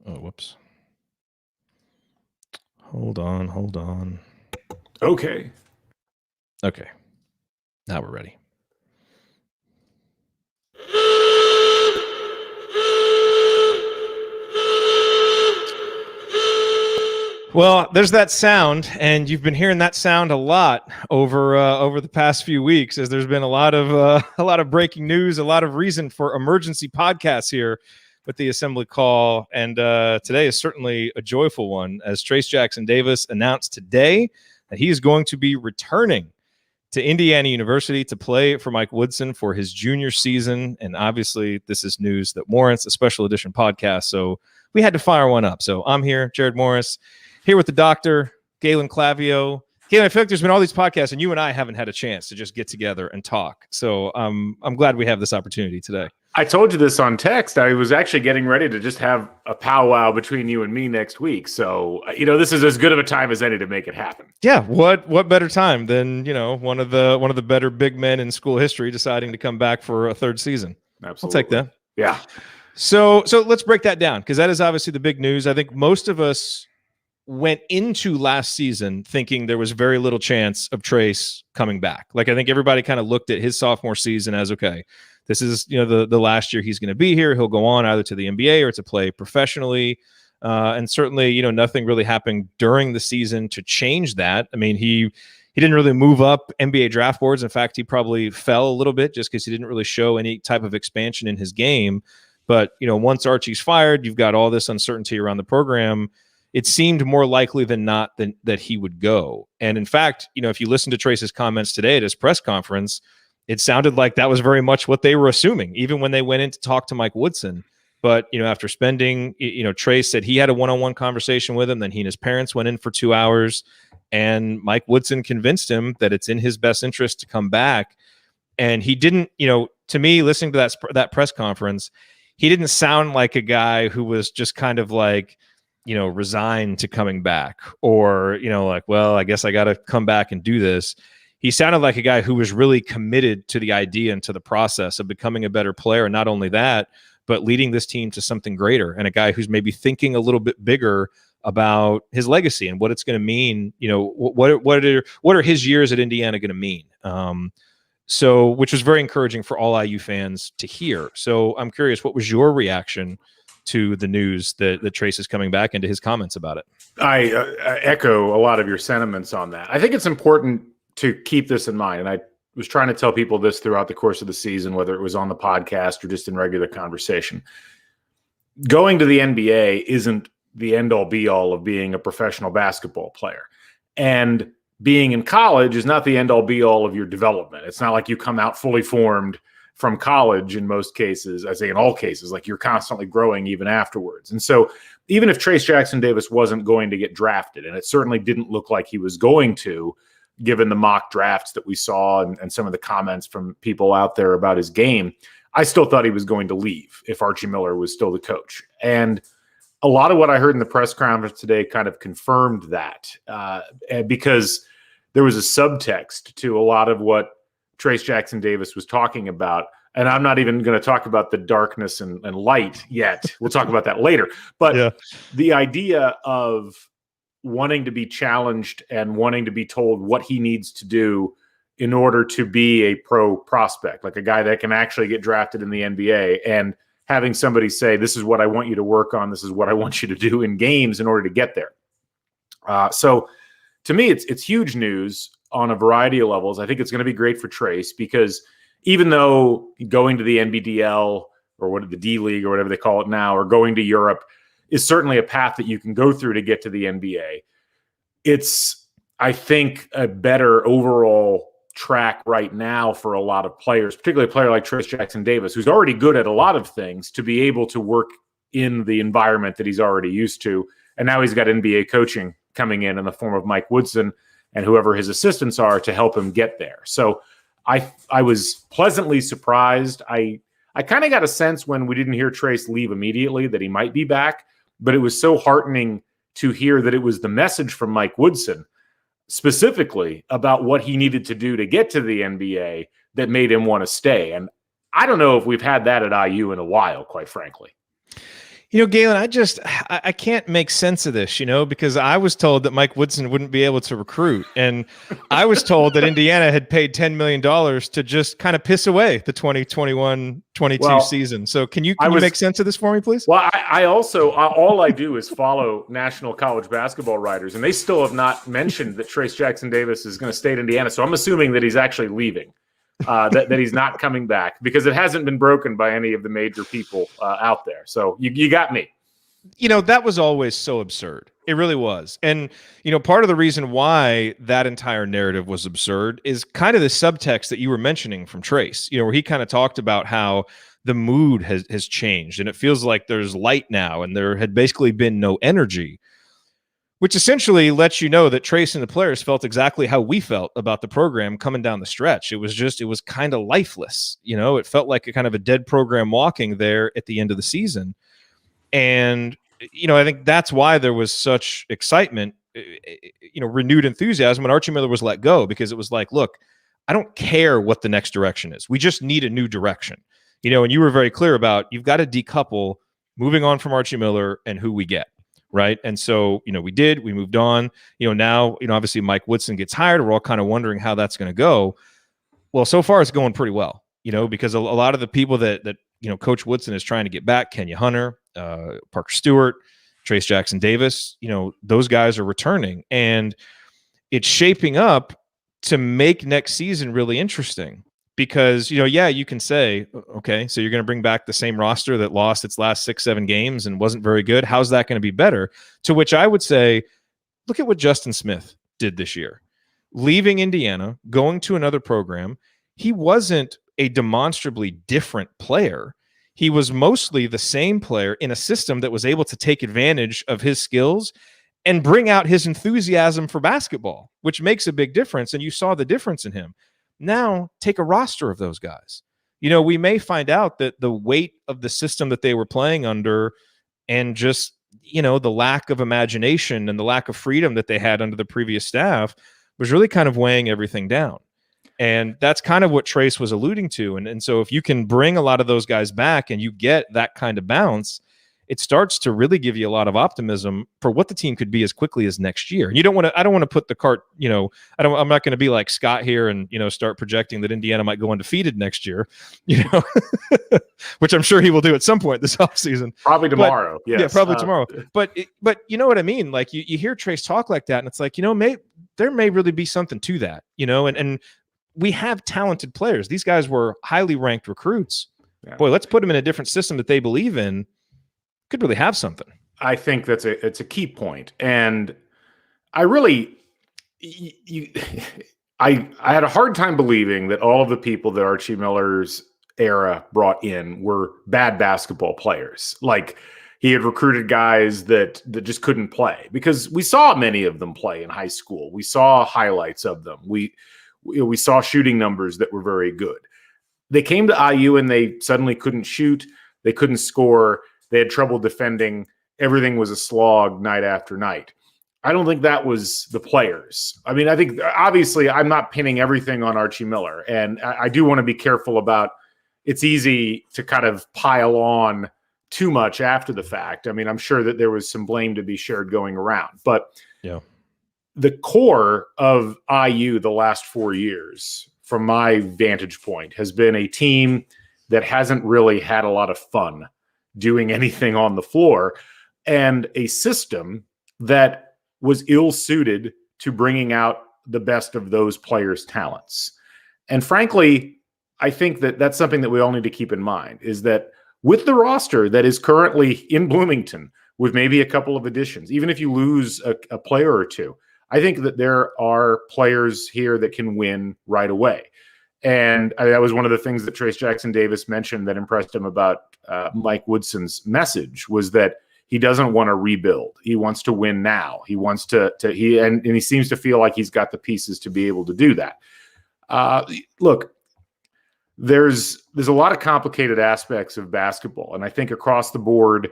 Oh, whoops. Hold on. Okay. Now we're ready. Well, there's that sound, and you've been hearing that sound a lot over the past few weeks, as there's been a lot of breaking news, a lot of reason for emergency podcasts here with the assembly call, and today is certainly a joyful one, as Trayce Jackson-Davis announced today that he is going to be returning to Indiana University to play for Mike Woodson for his junior season, and obviously this is news that warrants a special edition podcast, so we had to fire one up. So I'm here, Jared Morris, here with the doctor, Galen Clavio. Galen, I feel like there's been all these podcasts, and you and I haven't had a chance to just get together and talk. So I'm glad we have this opportunity today. I told you this on text. I was actually getting ready to just have a powwow between you and me next week. So, this is as good of a time as any to make it happen. Yeah. What better time than, one of the better big men in school history deciding to come back for a third season. Absolutely. I'll take that. Yeah. So let's break that down, because that is obviously the big news. I think most of us went into last season thinking there was very little chance of Trayce coming back. Like, I think everybody kind of looked at his sophomore season as, okay, this is, the last year he's going to be here. He'll go on either to the NBA or to play professionally. And certainly, nothing really happened during the season to change that. I mean, he didn't really move up NBA draft boards. In fact, he probably fell a little bit just because he didn't really show any type of expansion in his game. But, once Archie's fired, you've got all this uncertainty around the program. It seemed more likely than not that he would go. And in fact, if you listen to Trayce's comments today at his press conference, it sounded like that was very much what they were assuming, even when they went in to talk to Mike Woodson. But, after spending, Trayce said he had a one-on-one conversation with him. Then he and his parents went in for 2 hours, and Mike Woodson convinced him that it's in his best interest to come back. And he didn't, to me, listening to that press conference, he didn't sound like a guy who was just kind of like, resigned to coming back, or, like, well, I guess I got to come back and do this. He sounded like a guy who was really committed to the idea and to the process of becoming a better player. And not only that, but leading this team to something greater, and a guy who's maybe thinking a little bit bigger about his legacy and what it's going to mean. What are his years at Indiana going to mean? So, which was very encouraging for all IU fans to hear. So I'm curious, what was your reaction to the news that Trayce is coming back, and to his comments about it? I echo a lot of your sentiments on that. I think it's important to keep this in mind. And I was trying to tell people this throughout the course of the season, whether it was on the podcast or just in regular conversation. Going to the NBA isn't the end-all be-all of being a professional basketball player. And being in college is not the end-all be-all of your development. It's not like you come out fully formed from college in most cases. I say in all cases, like, you're constantly growing even afterwards. And so even if Trayce Jackson-Davis wasn't going to get drafted, and it certainly didn't look like he was going to, given the mock drafts that we saw and some of the comments from people out there about his game, I still thought he was going to leave if Archie Miller was still the coach. And a lot of what I heard in the press conference today kind of confirmed that, because there was a subtext to a lot of what Trayce Jackson-Davis was talking about. And I'm not even going to talk about the darkness and light yet. We'll talk about that later. But yeah, the idea of wanting to be challenged and wanting to be told what he needs to do in order to be a pro prospect, like a guy that can actually get drafted in the NBA, and having somebody say, this is what I want you to work on, this is what I want you to do in games in order to get there. So to me, it's huge news on a variety of levels. I think it's going to be great for Trayce, because even though going to the NBDL, or what the D League or whatever they call it now, or going to Europe is certainly a path that you can go through to get to the NBA, it's, I think, a better overall track right now for a lot of players, particularly a player like Trayce Jackson-Davis, who's already good at a lot of things, to be able to work in the environment that he's already used to. And now he's got NBA coaching coming in the form of Mike Woodson and whoever his assistants are to help him get there. So I was pleasantly surprised. I kind of got a sense when we didn't hear Trayce leave immediately that he might be back, but it was so heartening to hear that it was the message from Mike Woodson specifically about what he needed to do to get to the NBA that made him want to stay. And I don't know if we've had that at IU in a while, quite frankly. Galen, I can't make sense of this, because I was told that Mike Woodson wouldn't be able to recruit. And I was told that Indiana had paid $10 million to just kind of piss away the 2021-22 season. So can you make sense of this for me, please? Well, I also, all I do is follow national college basketball writers, and they still have not mentioned that Trayce Jackson-Davis is going to stay at Indiana. So I'm assuming that he's actually leaving. That he's not coming back, because it hasn't been broken by any of the major people out there. So you got me. That was always so absurd. It really was. And, part of the reason why that entire narrative was absurd is kind of the subtext that you were mentioning from Trayce, where he kind of talked about how the mood has changed and it feels like there's light now and there had basically been no energy, which essentially lets you know that Trayce and the players felt exactly how we felt about the program coming down the stretch. It was kind of lifeless. It felt like a kind of a dead program walking there at the end of the season. And, I think that's why there was such excitement, renewed enthusiasm when Archie Miller was let go, because it was like, look, I don't care what the next direction is. We just need a new direction. And you were very clear about, you've got to decouple moving on from Archie Miller and who we get. Right. And so, we moved on, now, obviously Mike Woodson gets hired. We're all kind of wondering how that's going to go. Well, so far it's going pretty well, because a lot of the people that Coach Woodson is trying to get back, Kenya Hunter, Parker Stewart, Trayce Jackson-Davis, those guys are returning, and it's shaping up to make next season really interesting. Because, you can say, okay, so you're going to bring back the same roster that lost its last 6-7 games and wasn't very good. How's that going to be better? To which I would say, look at what Justin Smith did this year. Leaving Indiana, going to another program, he wasn't a demonstrably different player. He was mostly the same player in a system that was able to take advantage of his skills and bring out his enthusiasm for basketball, which makes a big difference. And you saw the difference in him. Now take a roster of those guys. We may find out that the weight of the system that they were playing under and just, the lack of imagination and the lack of freedom that they had under the previous staff was really kind of weighing everything down. And that's kind of what Trayce was alluding to. And so if you can bring a lot of those guys back and you get that kind of bounce, it starts to really give you a lot of optimism for what the team could be as quickly as next year. And I don't want to put the cart, I'm not going to be like Scott here and, start projecting that Indiana might go undefeated next year, which I'm sure he will do at some point this offseason. Probably tomorrow. Yes. Yeah, probably tomorrow. But you know what I mean? Like you hear Trayce talk like that and it's like, there may really be something to that, and we have talented players. These guys were highly ranked recruits. Yeah. Boy, let's put them in a different system that they believe in. Could really have something. I think it's a key point. And I really, I had a hard time believing that all of the people that Archie Miller's era brought in were bad basketball players. Like he had recruited guys that just couldn't play, because we saw many of them play in high school. We saw highlights of them. We saw shooting numbers that were very good. They came to IU and they suddenly couldn't shoot. They couldn't score. They had trouble defending. Everything was a slog night after night. I don't think that was the players. I mean, I think obviously I'm not pinning everything on Archie Miller. And I do want to be careful about, it's easy to kind of pile on too much after the fact. I mean, I'm sure that there was some blame to be shared going around. But yeah, the core of IU the last 4 years, from my vantage point, has been a team that hasn't really had a lot of fun doing anything on the floor, and a system that was ill-suited to bringing out the best of those players' talents. And frankly, I think that that's something that we all need to keep in mind, is that with the roster that is currently in Bloomington, with maybe a couple of additions, even if you lose a player or two, I think that there are players here that can win right away. And that was one of the things that Trayce Jackson-Davis mentioned that impressed him about Mike Woodson's message, was that he doesn't want to rebuild. He wants to win now. He wants and he seems to feel like he's got the pieces to be able to do that. Look, there's a lot of complicated aspects of basketball. And I think across the board,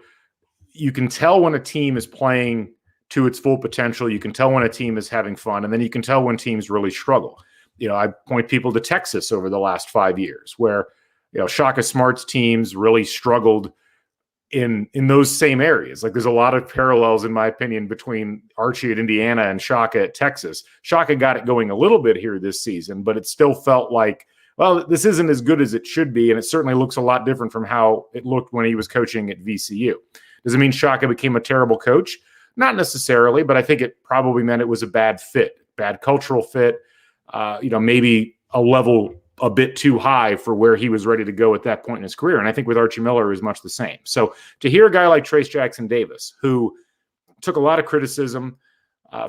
you can tell when a team is playing to its full potential. You can tell when a team is having fun, and then you can tell when teams really struggle. I point people to Texas over the last 5 years, where Shaka Smart's teams really struggled in those same areas. Like there's a lot of parallels, in my opinion, between Archie at Indiana and Shaka at Texas. Shaka got it going a little bit here this season, but it still felt like, well, this isn't as good as it should be, and it certainly looks a lot different from how it looked when he was coaching at VCU. Does it mean Shaka became a terrible coach? Not necessarily, but I think it probably meant it was a bad fit, bad cultural fit, maybe a level a bit too high for where he was ready to go at that point in his career. And I think with Archie Miller is much the same. So to hear a guy like Trayce Jackson-Davis, who took a lot of criticism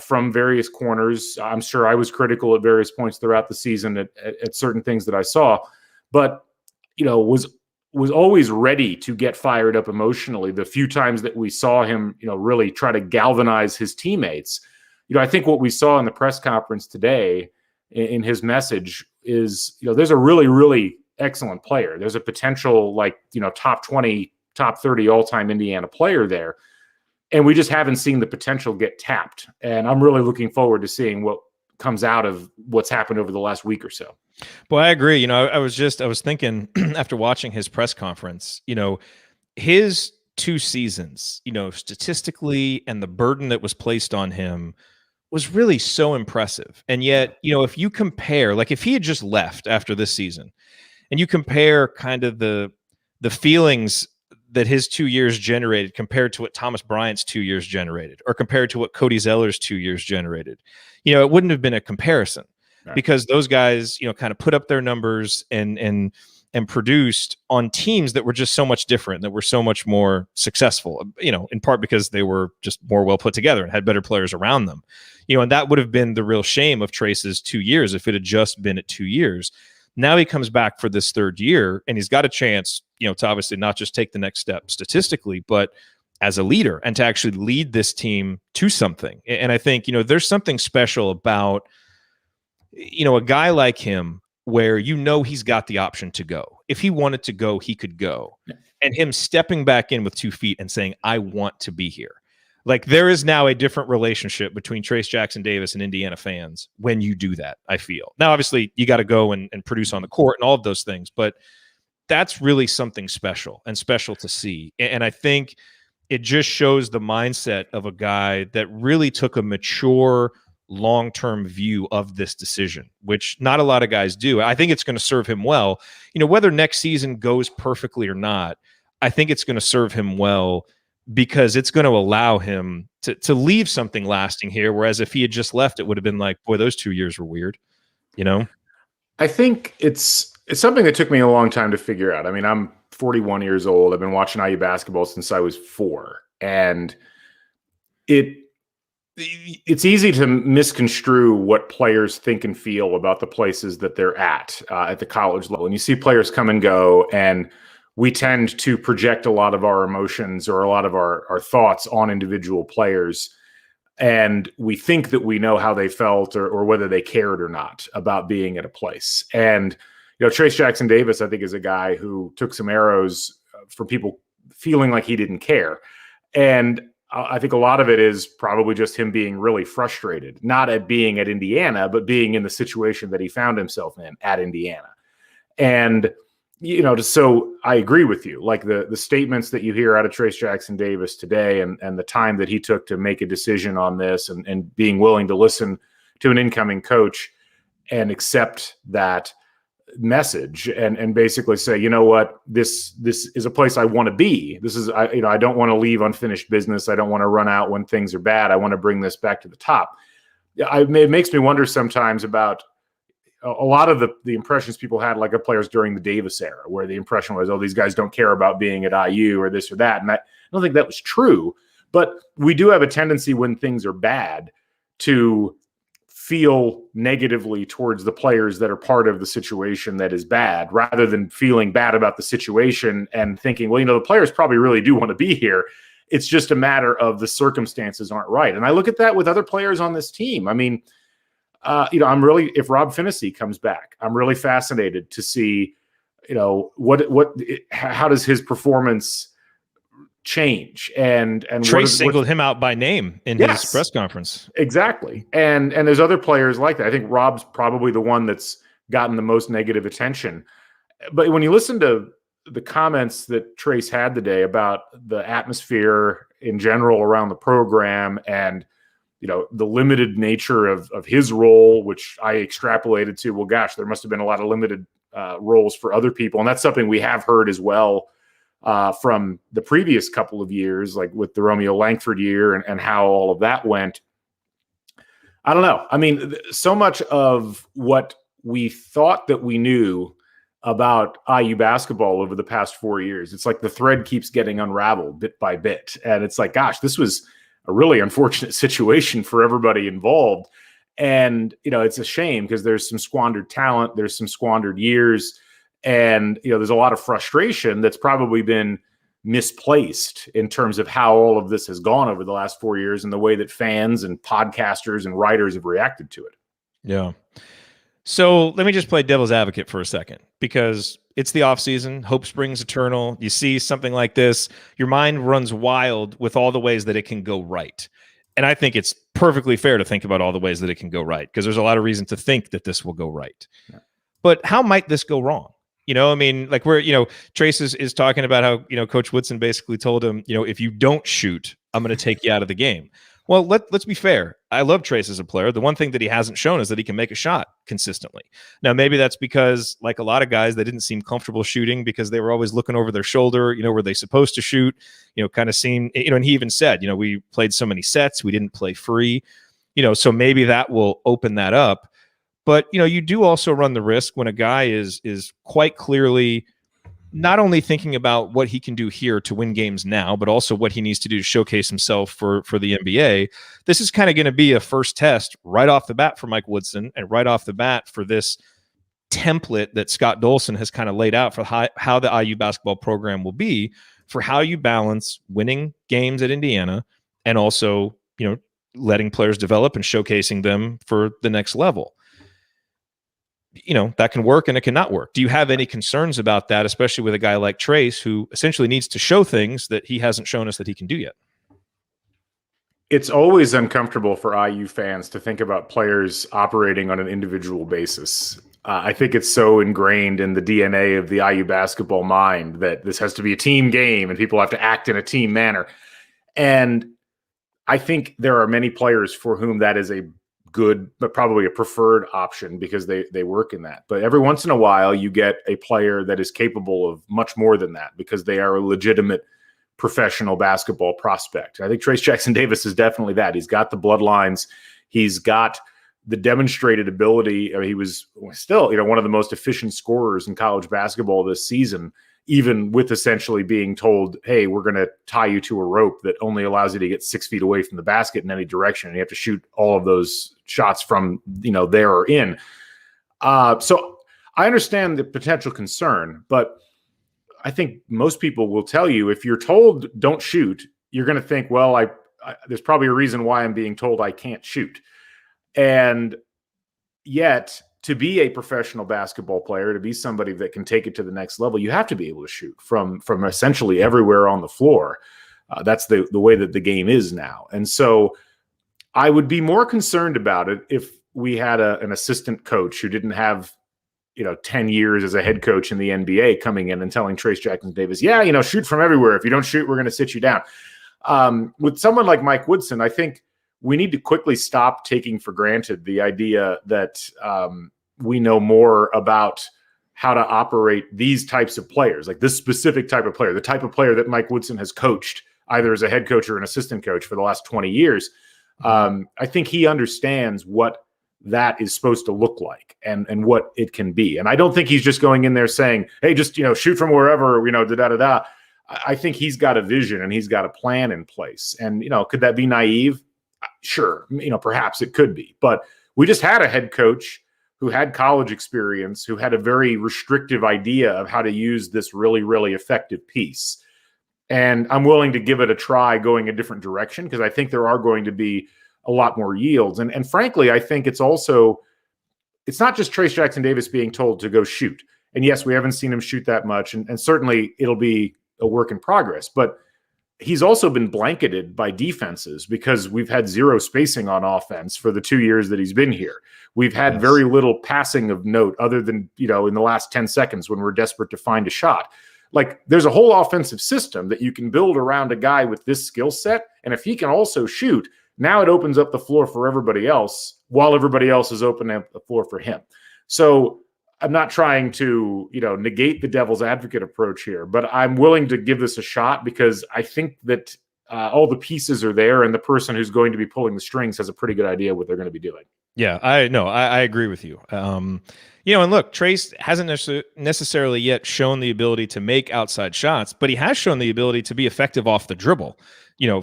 from various corners, I'm sure I was critical at various points throughout the season at certain things that I saw, but, was always ready to get fired up emotionally. The few times that we saw him, really try to galvanize his teammates, I think what we saw in the press conference today in his message is, there's a really, really excellent player. There's a potential top 20, top 30 all-time Indiana player there. And we just haven't seen the potential get tapped. And I'm really looking forward to seeing what comes out of what's happened over the last week or so. Well, I agree. I was thinking after watching his press conference, his 2 seasons, statistically, and the burden that was placed on him was really so impressive. And yet, if you compare, like if he had just left after this season and you compare kind of the feelings that his 2 years generated compared to what Thomas Bryant's 2 years generated, or compared to what Cody Zeller's 2 years generated, it wouldn't have been a comparison. Right. Because those guys, kind of put up their numbers and produced on teams that were just so much different, that were so much more successful, in part because they were just more well put together and had better players around them. And that would have been the real shame of Trayce's 2 years if it had just been at 2 years. Now he comes back for this 3rd year, and he's got a chance, to obviously not just take the next step statistically, but as a leader, and to actually lead this team to something. And I think, there's something special about, a guy like him where he's got the option to go. If he wanted to go, he could go. Yeah. And him stepping back in with 2 feet and saying, I want to be here. Like there is now a different relationship between Trayce Jackson-Davis and Indiana fans when you do that, I feel. Now, obviously, you got to go and produce on the court and all of those things, but that's really something special to see. And I think it just shows the mindset of a guy that really took a mature, long-term view of this decision, which not a lot of guys do. I think it's going to serve him well. Whether next season goes perfectly or not, I think it's going to serve him well because it's going to allow him to leave something lasting here. Whereas if he had just left, it would have been like, boy, those 2 years were weird. I think it's something that took me a long time to figure out. I mean, I'm 41 years old. I've been watching IU basketball since I was 4, and it's easy to misconstrue what players think and feel about the places that they're at the college level. And you see players come and go, and we tend to project a lot of our emotions or a lot of our thoughts on individual players. And we think that we know how they felt or whether they cared or not about being at a place. And, Trayce Jackson-Davis, I think, is a guy who took some arrows from people feeling like he didn't care. And I think a lot of it is probably just him being really frustrated, not at being at Indiana, but being in the situation that he found himself in at Indiana. And, so I agree with you. Like the statements that you hear out of Trayce Jackson-Davis today and the time that he took to make a decision on this and being willing to listen to an incoming coach and accept that message and basically say, you know what, this is a place I want to be. This is, I don't want to leave unfinished business. I don't want to run out when things are bad. I want to bring this back to the top. It makes me wonder sometimes about a lot of the impressions people had, like of players during the Davis era, where the impression was, oh, these guys don't care about being at IU or this or that. And I don't think that was true, but we do have a tendency when things are bad to feel negatively towards the players that are part of the situation that is bad, rather than feeling bad about the situation and thinking, well, the players probably really do want to be here. It's just a matter of the circumstances aren't right. And I look at that with other players on this team. I mean, if Rob Finney comes back, I'm really fascinated to see, how does his performance change? And Trayce singled him out by name in his press conference. Exactly. And there's other players like that. I think Rob's probably the one that's gotten the most negative attention. But when you listen to the comments that Trayce had today about the atmosphere in general around the program and, the limited nature of his role, which I extrapolated to, well, gosh, there must have been a lot of limited roles for other people. And that's something we have heard as well from the previous couple of years, like with the Romeo Langford year and how all of that went. I don't know. I mean, so much of what we thought that we knew about IU basketball over the past 4 years, it's like the thread keeps getting unraveled bit by bit. And it's like, gosh, this was a really unfortunate situation for everybody involved. And, it's a shame because there's some squandered talent, there's some squandered years, and, there's a lot of frustration that's probably been misplaced in terms of how all of this has gone over the last 4 years and the way that fans and podcasters and writers have reacted to it. Yeah. So let me just play devil's advocate for a second, because it's the off season. Hope springs eternal. You see something like this, your mind runs wild with all the ways that it can go right. And I think it's perfectly fair to think about all the ways that it can go right, because there's a lot of reason to think that this will go right. Yeah. But how might this go wrong? I mean, like Trayce is talking about how, Coach Woodson basically told him, if you don't shoot, I'm going to take you out of the game. Well, let's be fair. I love Trayce as a player. The one thing that he hasn't shown is that he can make a shot consistently. Now, maybe that's because, like a lot of guys, they didn't seem comfortable shooting because they were always looking over their shoulder, were they supposed to shoot, kind of seemed, and he even said, we played so many sets, we didn't play free, so maybe that will open that up. But, you do also run the risk when a guy is quite clearly not only thinking about what he can do here to win games now, but also what he needs to do to showcase himself for the NBA. This is kind of going to be a first test right off the bat for Mike Woodson and right off the bat for this template that Scott Dolson has kind of laid out for how the IU basketball program will be, for how you balance winning games at Indiana and also, letting players develop and showcasing them for the next level. That can work and it cannot work. Do you have any concerns about that, especially with a guy like Trayce, who essentially needs to show things that he hasn't shown us that he can do yet? It's always uncomfortable for IU fans to think about players operating on an individual basis. I think it's so ingrained in the DNA of the IU basketball mind that this has to be a team game and people have to act in a team manner. And I think there are many players for whom that is a good, but probably a preferred option because they work in that. But every once in a while, you get a player that is capable of much more than that because they are a legitimate professional basketball prospect. I think Trayce Jackson-Davis is definitely that. He's got the bloodlines. He's got the demonstrated ability. He was still, one of the most efficient scorers in college basketball this season, even with essentially being told, hey, we're going to tie you to a rope that only allows you to get 6 feet away from the basket in any direction. And you have to shoot all of those shots from, there or in. So I understand the potential concern, but I think most people will tell you if you're told don't shoot, you're going to think, well, there's probably a reason why I'm being told I can't shoot. And yet, to be a professional basketball player, to be somebody that can take it to the next level, you have to be able to shoot from essentially everywhere on the floor. That's the way that the game is now. And so I would be more concerned about it if we had an assistant coach who didn't have 10 years as a head coach in the NBA coming in and telling Trayce Jackson-Davis, shoot from everywhere. If you don't shoot, we're going to sit you down. With someone like Mike Woodson, I think we need to quickly stop taking for granted the idea that we know more about how to operate these types of players, like this specific type of player, the type of player that Mike Woodson has coached either as a head coach or an assistant coach for the last 20 years. I think he understands what that is supposed to look like and what it can be. And I don't think he's just going in there saying, hey, just, shoot from wherever, da-da-da-da. I think he's got a vision and he's got a plan in place. And, could that be naive? Sure. Perhaps it could be, but we just had a head coach who had college experience, who had a very restrictive idea of how to use this really, really effective piece. And I'm willing to give it a try going a different direction because I think there are going to be a lot more yields. And frankly, I think it's not just Trayce Jackson-Davis being told to go shoot. And yes, we haven't seen him shoot that much. And certainly it'll be a work in progress, but he's also been blanketed by defenses because we've had zero spacing on offense for the 2 years that he's been here. We've had very little passing of note other than, in the last 10 seconds when we're desperate to find a shot. Like, there's a whole offensive system that you can build around a guy with this skill set. And if he can also shoot, now it opens up the floor for everybody else while everybody else is opening up the floor for him. So I'm not trying to, negate the devil's advocate approach here, but I'm willing to give this a shot because I think that all the pieces are there and the person who's going to be pulling the strings has a pretty good idea what they're going to be doing. Yeah, I agree with you. And look, Trayce hasn't necessarily yet shown the ability to make outside shots, but he has shown the ability to be effective off the dribble,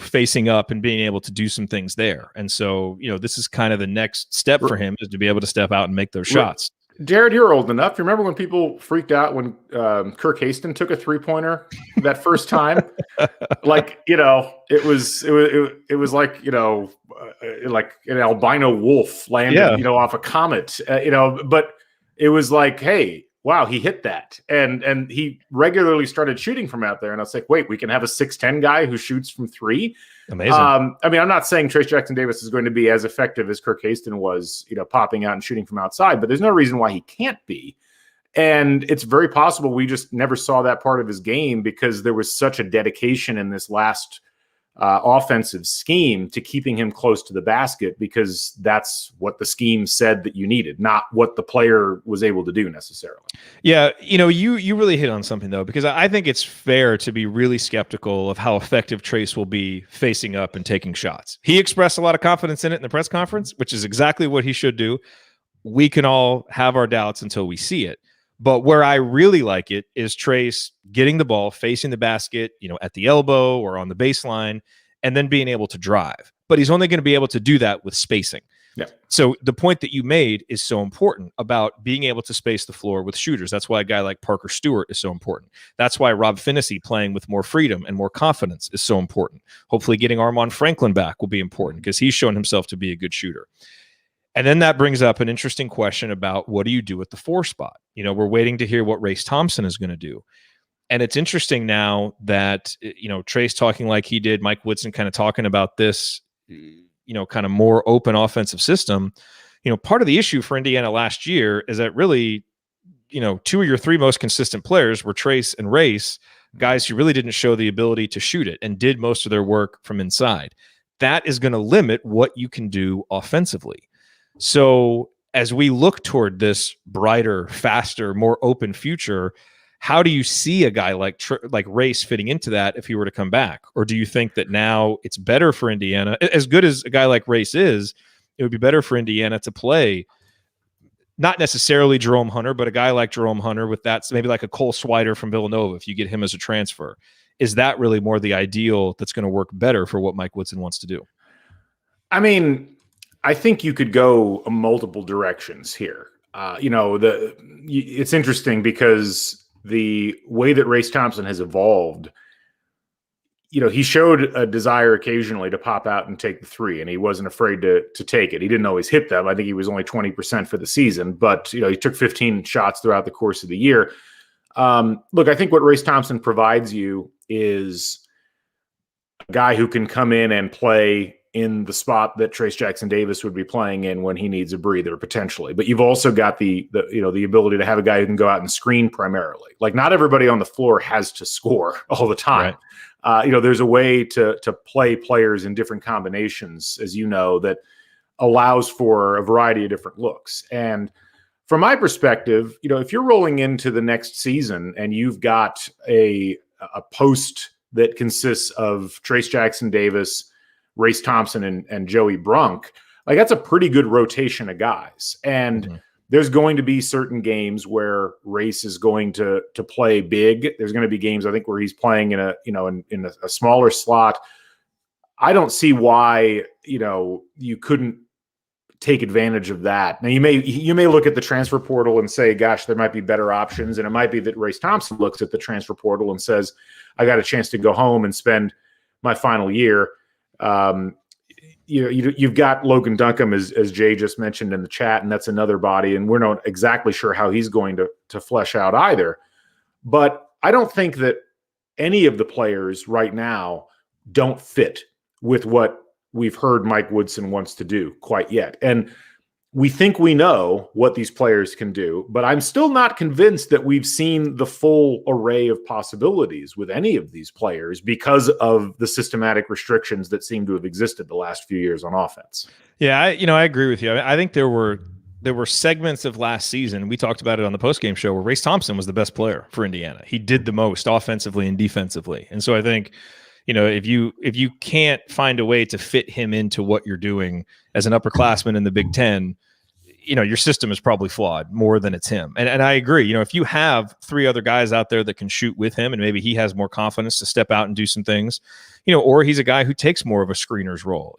facing up and being able to do some things there. And so, this is kind of the next step for him, is to be able to step out and make those shots. Jared, you're old enough. You remember when people freaked out when Kirk Haston took a 3-pointer that first time? Like, it was like, like an albino wolf landed, off a comet, but it was like, hey, wow, he hit that. And he regularly started shooting from out there. And I was like, wait, we can have a 6'10" guy who shoots from 3. Amazing. I mean, I'm not saying Trayce Jackson-Davis is going to be as effective as Kirk Haston was, popping out and shooting from outside, but there's no reason why he can't be. And it's very possible we just never saw that part of his game because there was such a dedication in this last offensive scheme to keeping him close to the basket, because that's what the scheme said that you needed, not what the player was able to do necessarily. Yeah, you really hit on something, though, because I think it's fair to be really skeptical of how effective Trayce will be facing up and taking shots. He expressed a lot of confidence in it in the press conference, which is exactly what he should do. We can all have our doubts until we see it. But where I really like it is Trayce getting the ball, facing the basket, at the elbow or on the baseline, and then being able to drive. But he's only going to be able to do that with spacing. Yeah. So the point that you made is so important about being able to space the floor with shooters. That's why a guy like Parker Stewart is so important. That's why Rob Finney playing with more freedom and more confidence is so important. Hopefully getting Armaan Franklin back will be important because he's shown himself to be a good shooter. And then that brings up an interesting question about what do you do at the 4 spot? We're waiting to hear what Race Thompson is going to do. And it's interesting now that, Trayce talking like he did, Mike Woodson kind of talking about this, kind of more open offensive system. Part of the issue for Indiana last year is that really, 2 of your 3 most consistent players were Trayce and Race, guys who really didn't show the ability to shoot it and did most of their work from inside. That is going to limit what you can do offensively. So as we look toward this brighter, faster, more open future, how do you see a guy like Race fitting into that if he were to come back? Or do you think that now it's better for Indiana, as good as a guy like Race is, it would be better for Indiana to play not necessarily Jerome Hunter, but a guy like Jerome Hunter with that, maybe like a Cole Swider from Villanova if you get him as a transfer? Is that really more the ideal that's going to work better for what Mike Woodson wants to do? I mean, I think you could go multiple directions here. It's interesting because the way that Race Thompson has evolved, he showed a desire occasionally to pop out and take the 3, and he wasn't afraid to take it. He didn't always hit them. I think he was only 20% for the season, but he took 15 shots throughout the course of the year. Look, I think what Race Thompson provides you is a guy who can come in and play in the spot that Trayce Jackson-Davis would be playing in when he needs a breather potentially. But you've also got the ability to have a guy who can go out and screen primarily. Like, not everybody on the floor has to score all the time. Right. There's a way to play players in different combinations, as that allows for a variety of different looks. And from my perspective, if you're rolling into the next season and you've got a post that consists of Trayce Jackson-Davis, Race Thompson, and Joey Brunk, like, that's a pretty good rotation of guys. And there's going to be certain games where Race is going to play big. There's going to be games, I think, where he's playing in a smaller slot. I don't see why, you couldn't take advantage of that. Now, you may look at the transfer portal and say, gosh, there might be better options. And it might be that Race Thompson looks at the transfer portal and says, I got a chance to go home and spend my final year. You've got Logan Duncombe, as Jay just mentioned in the chat, and that's another body, and we're not exactly sure how he's going to flesh out either. But I don't think that any of the players right now don't fit with what we've heard Mike Woodson wants to do quite yet. And we think we know what these players can do, but I'm still not convinced that we've seen the full array of possibilities with any of these players because of the systematic restrictions that seem to have existed the last few years on offense. Yeah, I agree with you. I think there were segments of last season. We talked about it on the postgame show where Race Thompson was the best player for Indiana. He did the most offensively and defensively. And so I think, if you can't find a way to fit him into what you're doing as an upperclassman in the Big Ten, your system is probably flawed more than it's him. And I agree. If you have three other guys out there that can shoot with him, and maybe he has more confidence to step out and do some things, or he's a guy who takes more of a screener's role.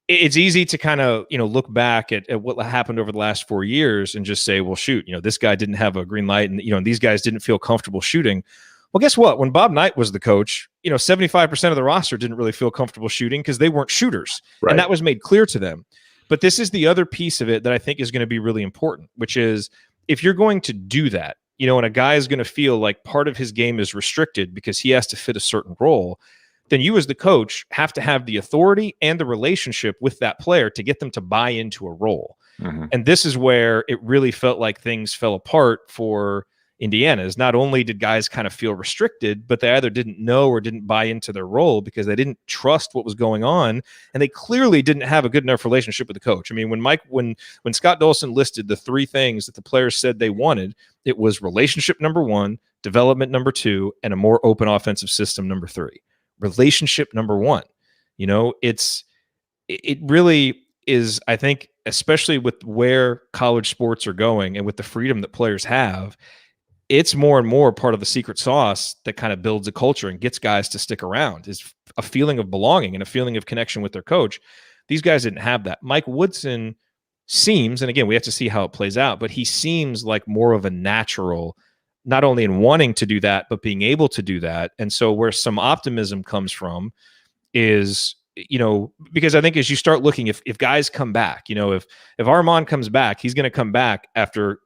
It's easy to kind of, look back at what happened over the last 4 years and just say, well, shoot, this guy didn't have a green light and these guys didn't feel comfortable shooting. Well, guess what? When Bob Knight was the coach, 75% of the roster didn't really feel comfortable shooting because they weren't shooters. Right. And that was made clear to them. But this is the other piece of it that I think is going to be really important, which is if you're going to do that, and a guy is going to feel like part of his game is restricted because he has to fit a certain role, then you as the coach have to have the authority and the relationship with that player to get them to buy into a role. Mm-hmm. And this is where it really felt like things fell apart for Indiana. Is not only did guys kind of feel restricted, but they either didn't know or didn't buy into their role because they didn't trust what was going on. And they clearly didn't have a good enough relationship with the coach. I mean, when Scott Dolson listed the three things that the players said they wanted, it was relationship number one, development number two, and a more open offensive system number three. Relationship number one, it really is, I think, especially with where college sports are going and with the freedom that players have, it's more and more part of the secret sauce that kind of builds a culture and gets guys to stick around, is a feeling of belonging and a feeling of connection with their coach. These guys didn't have that. Mike Woodson seems, and again, we have to see how it plays out, but he seems like more of a natural, not only in wanting to do that, but being able to do that. And so where some optimism comes from is, because I think as you start looking, if guys come back, if Armand comes back, he's going to come back after,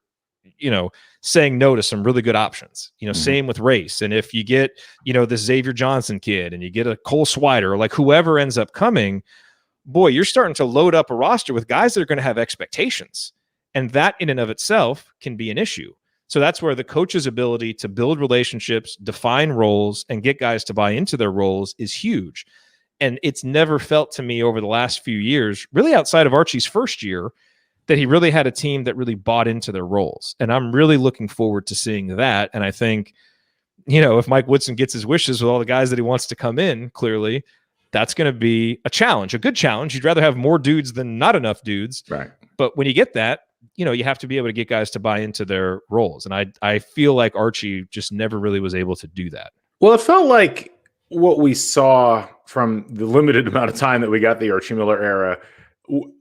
saying no to some really good options, mm-hmm. Same with Race. And if you get, the Xavier Johnson kid and you get a Cole Swider or like whoever ends up coming, boy, you're starting to load up a roster with guys that are going to have expectations. And that in and of itself can be an issue. So that's where the coach's ability to build relationships, define roles, and get guys to buy into their roles is huge. And it's never felt to me over the last few years, really outside of Archie's first year, that he really had a team that really bought into their roles. And I'm really looking forward to seeing that. And I think, if Mike Woodson gets his wishes with all the guys that he wants to come in, clearly, that's going to be a challenge, a good challenge. You'd rather have more dudes than not enough dudes. Right. But when you get that, you have to be able to get guys to buy into their roles. And I feel like Archie just never really was able to do that. Well, it felt like what we saw from the limited amount of time that we got the Archie Miller era,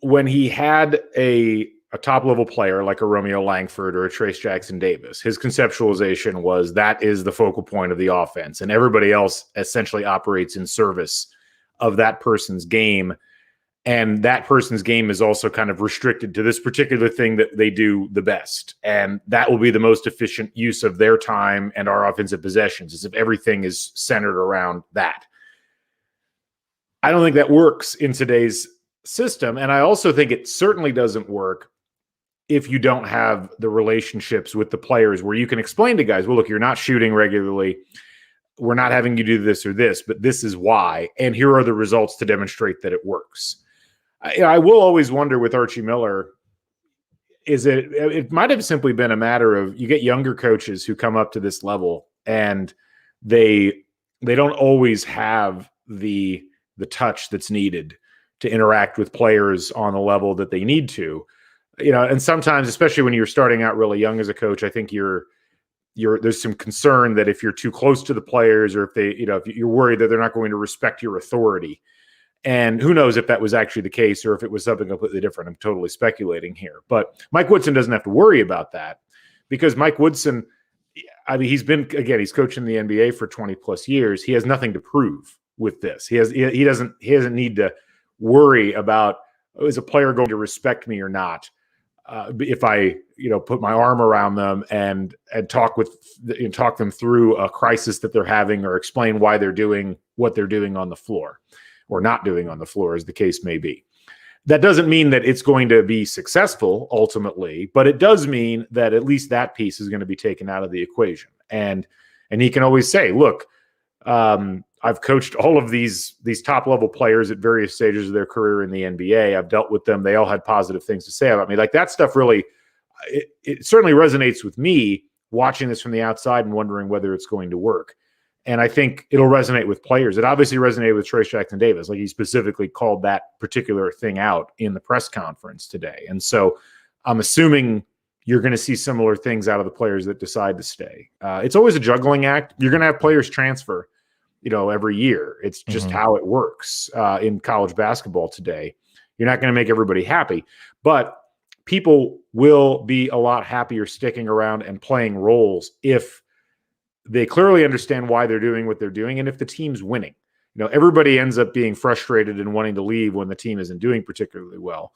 when he had a top-level player like a Romeo Langford or a Trayce Jackson-Davis, his conceptualization was that is the focal point of the offense, and everybody else essentially operates in service of that person's game, and that person's game is also kind of restricted to this particular thing that they do the best, and that will be the most efficient use of their time and our offensive possessions, as if everything is centered around that. I don't think that works in today's system. And I also think it certainly doesn't work if you don't have the relationships with the players where you can explain to guys, well, look, you're not shooting regularly. We're not having you do this or this, but this is why. And here are the results to demonstrate that it works. I will always wonder with Archie Miller, it might have simply been a matter of you get younger coaches who come up to this level and they don't always have the touch that's needed to interact with players on the level that they need to, and sometimes, especially when you're starting out really young as a coach, I think there's some concern that if you're too close to the players or if if you're worried that they're not going to respect your authority. And who knows if that was actually the case or if it was something completely different. I'm totally speculating here, but Mike Woodson doesn't have to worry about that because Mike Woodson, he's coached in the NBA for 20 plus years. He has nothing to prove with this. He doesn't need to worry about, is a player going to respect me or not? If I, put my arm around them and talk them through a crisis that they're having or explain why they're doing what they're doing on the floor or not doing on the floor, as the case may be. That doesn't mean that it's going to be successful ultimately, but it does mean that at least that piece is going to be taken out of the equation. And he can always say, look, I've coached all of these top level players at various stages of their career in the NBA. I've dealt with them. They all had positive things to say about me. Like, that stuff really, it certainly resonates with me watching this from the outside and wondering whether it's going to work. And I think it'll resonate with players. It obviously resonated with Trayce Jackson-Davis. Like, he specifically called that particular thing out in the press conference today. And so I'm assuming you're going to see similar things out of the players that decide to stay. It's always a juggling act. You're going to have players transfer, every year. It's just how it works in college basketball today. You're not going to make everybody happy, but people will be a lot happier sticking around and playing roles if they clearly understand why they're doing what they're doing, and if the team's winning. Everybody ends up being frustrated and wanting to leave when the team isn't doing particularly well.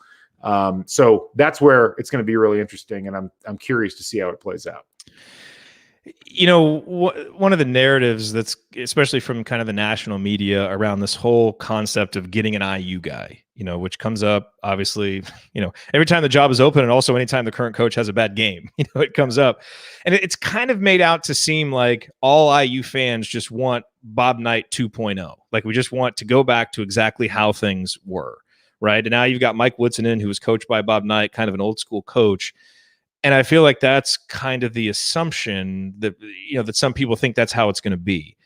So that's where it's going to be really interesting, and I'm curious to see how it plays out. One of the narratives that's, especially from kind of the national media, around this whole concept of getting an IU guy, which comes up obviously, every time the job is open, and also anytime the current coach has a bad game, it comes up, and it's kind of made out to seem like all IU fans just want Bob Knight 2.0. Like, we just want to go back to exactly how things were, right? And now you've got Mike Woodson in, who was coached by Bob Knight, kind of an old school coach. And I feel like that's kind of the assumption that, that some people think that's how it's going to be.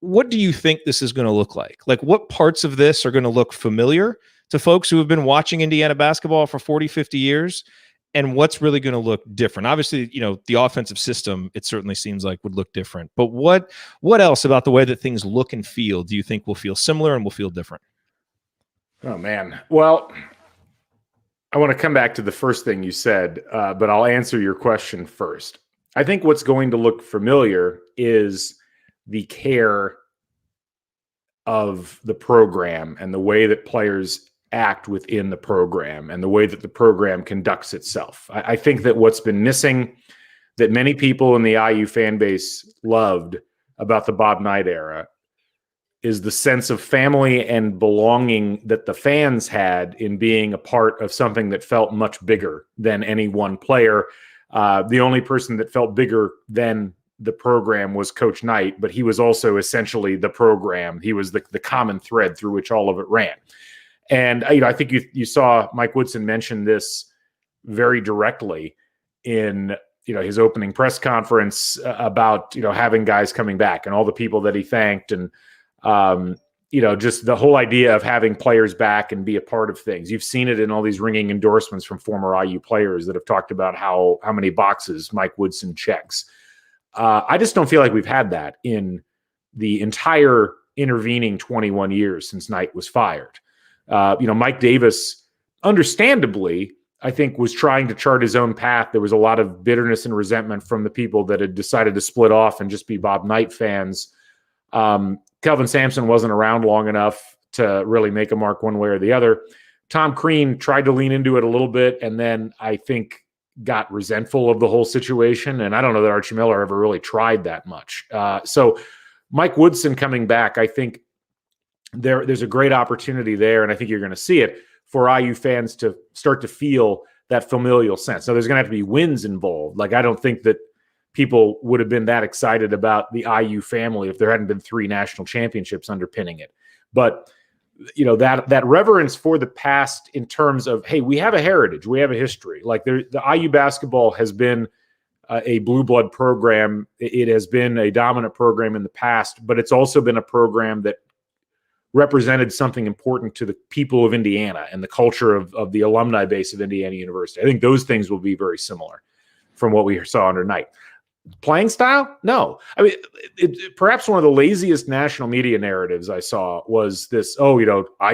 What do you think this is going to look like? Like, what parts of this are going to look familiar to folks who have been watching Indiana basketball for 40, 50 years? And what's really going to look different? Obviously, the offensive system, it certainly seems like, would look different. But what else about the way that things look and feel do you think will feel similar and will feel different? Oh, man. Well, I want to come back to the first thing you said, but I'll answer your question first. I think what's going to look familiar is the care of the program and the way that players act within the program and the way that the program conducts itself. I think that what's been missing, that many people in the IU fan base loved about the Bob Knight era, is the sense of family and belonging that the fans had in being a part of something that felt much bigger than any one player. The only person that felt bigger than the program was Coach Knight, but he was also essentially the program. He was the common thread through which all of it ran. And I think you saw Mike Woodson mention this very directly in his opening press conference about having guys coming back and all the people that he thanked, and just the whole idea of having players back and be a part of things. You've seen it in all these ringing endorsements from former IU players that have talked about how many boxes Mike Woodson checks. I just don't feel like we've had that in the entire intervening 21 years since Knight was fired. Mike Davis, understandably, I think, was trying to chart his own path. There was a lot of bitterness and resentment from the people that had decided to split off and just be Bob Knight fans. Kelvin Sampson wasn't around long enough to really make a mark one way or the other. Tom Crean tried to lean into it a little bit, and then I think got resentful of the whole situation. And I don't know that Archie Miller ever really tried that much. So Mike Woodson coming back, I think there's a great opportunity there, and I think you're going to see it, for IU fans to start to feel that familial sense. So there's going to have to be wins involved. Like, I don't think that people would have been that excited about the IU family if there hadn't been 3 national championships underpinning it. But that reverence for the past, in terms of, hey, we have a heritage, we have a history. Like, the IU basketball has been a blue blood program. It has been a dominant program in the past, but it's also been a program that represented something important to the people of Indiana and the culture of the alumni base of Indiana University. I think those things will be very similar from what we saw under Knight. Playing style? No. I mean, perhaps one of the laziest national media narratives I saw was this, are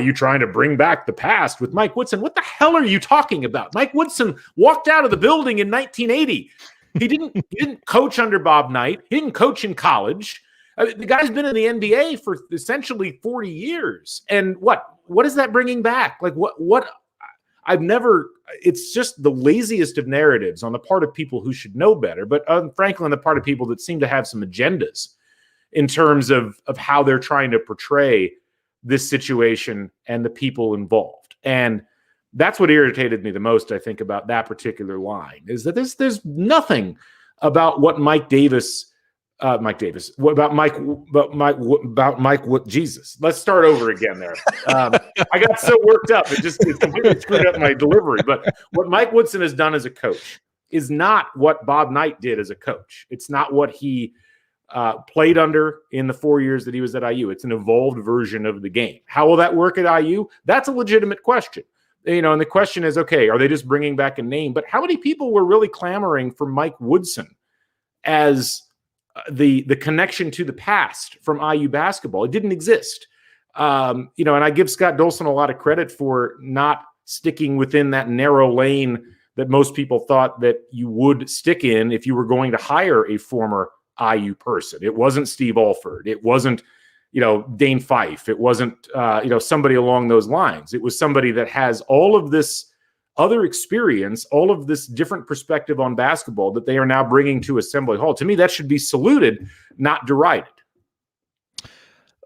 you trying to bring back the past with Mike Woodson? What the hell are you talking about? Mike Woodson walked out of the building in 1980. He didn't coach under Bob Knight. He didn't coach in college. I mean, the guy's been in the NBA for essentially 40 years. And what is that bringing back? Like, what it's just the laziest of narratives on the part of people who should know better, but frankly, on the part of people that seem to have some agendas in terms of how they're trying to portray this situation and the people involved. And that's what irritated me the most, I think, about that particular line, is that there's nothing about what Jesus. Let's start over again there. I got so worked up. It completely screwed up my delivery. But what Mike Woodson has done as a coach is not what Bob Knight did as a coach. It's not what he played under in the 4 years that he was at IU. It's an evolved version of the game. How will that work at IU? That's a legitimate question. And the question is, okay, are they just bringing back a name? But how many people were really clamoring for Mike Woodson as the connection to the past from IU basketball? It didn't exist. And I give Scott Dolson a lot of credit for not sticking within that narrow lane that most people thought that you would stick in if you were going to hire a former IU person. It wasn't Steve Alford. It wasn't, Dane Fife. It wasn't, somebody along those lines. It was somebody that has all of this other experience, all of this different perspective on basketball that they are now bringing to Assembly Hall. To me, that should be saluted, not derided.